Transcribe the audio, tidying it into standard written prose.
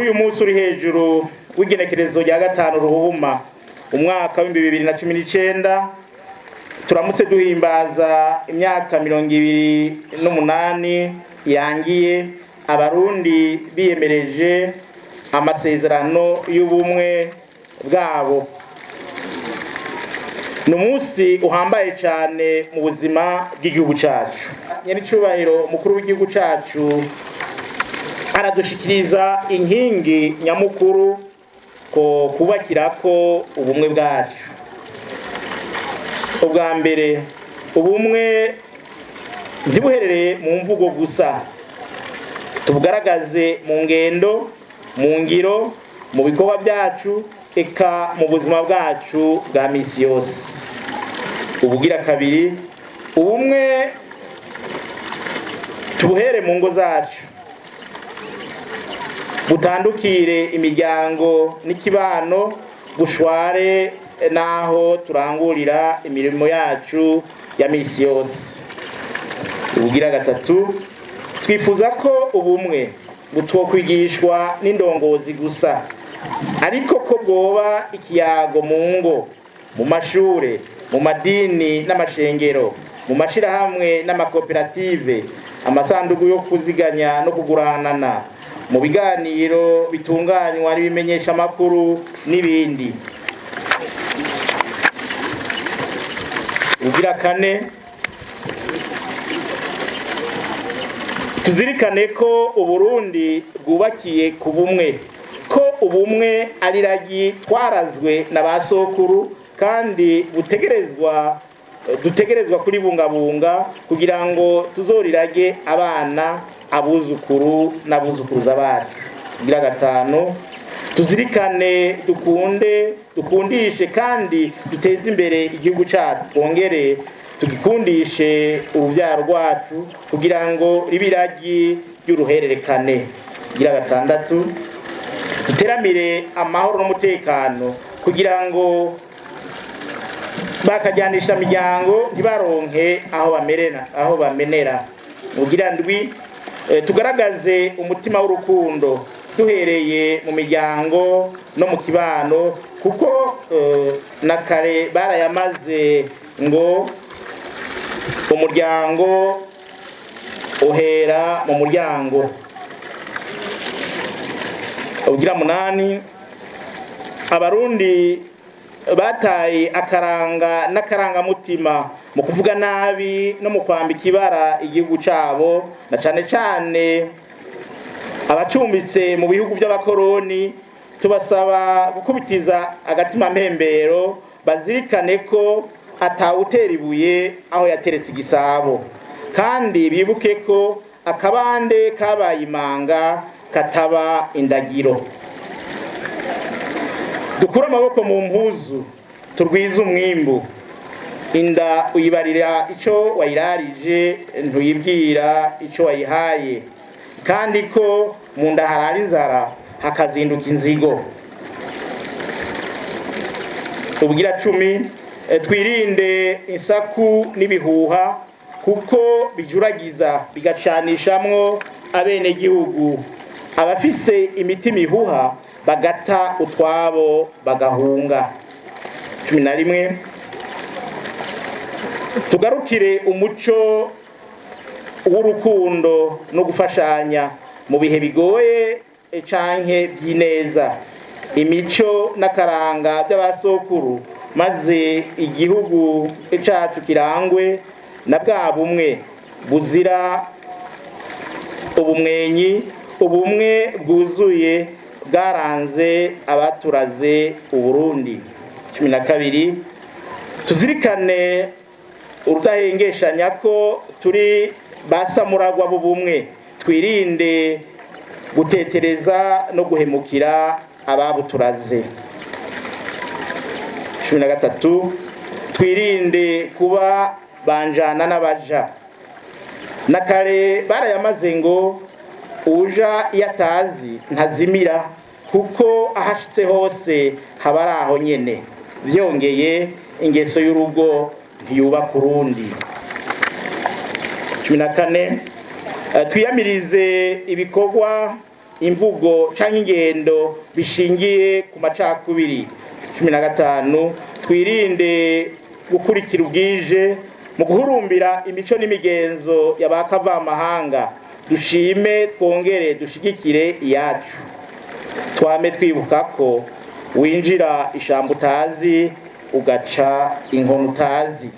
kuri uyu munsi uri hejuru w'igenekerezo rya 5 Ruhuma umwaka wa 2019 turamutse duhimbaza imyaka 28 irangiye abarundi biyemereje amasezerano y'ubumwe bwabo. Numunsi uhambaye cyane mu buzima bw'igihugu cyacu. Nyenicubahiro mukuru w'igihugu cyacu aradushikiriza inkingi nyamukuru ko kubakirako ubumwe bwacu. Ubwa mbere ubumwe ntibuherereye mu mvugo gusa, tubugaragaze mu ngendo, mu ngiro, mu bikorwa byacu, eka mu buzima bwacu bwa misi yose. Ubugira kabiri ubumwe tubuhere mu ngo zacu, butandukire imiryango n'ikibano, bushware naho turangurira imirimo yacu ya misi yose. Ubugira gatatu twifuza ko ubumwe butwokwigishwa n'indongozi gusa, ariko ko bwoba ikiyago mu ngo, mu mashure, mu madini n'amashengero, mu mashirahamwe n'amakoperative, amasandugu yo kuziganya no kuguranana, mu biganiro bitunganywa n'ibimenyesha makuru n'ibindi. Ugira kane tuzirikane ko Uburundi bwubakiye ku bumwe, ko ubumwe ari ragi twarazwe na basokuru kandi dutegerezwa kuribungabunga kugira ngo tuzorirage abana, abuzukuru n'abuzukuruza bacu. Ugira gatanu tuzirikane dukundishe kandi duteze imbere igihugu cyacu, twongere tugikundishe uruvyaro rwacu kugira ngo ribiragi y'uruhererekane. Ugira gatandatu duteramire amahoro n'umutekano kugira ngo bakajyanisha miryango ntibaronke aho bamenera. Ugira ndwi tugaragaze umutima w'urukundo duhereye mu miryango no mu kibano, kuko na kare barayamaze ngo umuryango uhera mu muryango. Ugira munani abarundi bataye akaranga n'akarangamutima mu kuvuga nabi no mu kwambika ibara igihugu cabo, na cane cane abacumbitse mu bihugu by'abakoroni. Tubasaba gukubitiza agatima mpembero, bazirikane ko atawutera ibuye aho yateretse igisabo, kandi bibuke ko akabande kabaye imanga kataba indagiro. Dukura amaboko mu mpuzu turwiza umwimbu, inda uyibarira ico wayirarije, ntuyibwira ico wayihaye, kandi ko mu nda harara inzara hakazinduka inzigo. Ubugira 10 twirinde insaku n'ibihuha, kuko bijuragiza bigacanishamwo abene gihugu. Abafise imitima ihuha bagata utwabo bagahunga. 11 tugarukire umuco w'urukundo no gufashanya mu bihe bigoye canke vy'ineza, imico n'akaranga by'abasokuru, maze igihugu cacu kirangwe na bwa bumwe buzira ubumwenyi, ubumwe bwuzuye bwaranze abaturaze Uburundi. 12 tuzirikane urudahengeshanya ko turi basamuragwa b'ubumwe, twirinde gutetereza no guhemukira ababuturaze. 13 twirinde kuba banjana n'abaja. Nakare barayamaze ngo uja yatazi ntazimira, kuko ahashitse hose habari aho nyene. Vyongeye ingeso y'urugo ntiyubaka urundi. 14 twiyamirize ibikorwa imvugo canke ingendo bishingiye ku macakubiri. 15 twirinde gukurikira ubwije mu guhurumbira imico n'imigenzo y'abakavamahanga, dushime twongere dushigikire iyacu. Twame twibuka ko winjira ishamba utazi ugaca inkono utazi.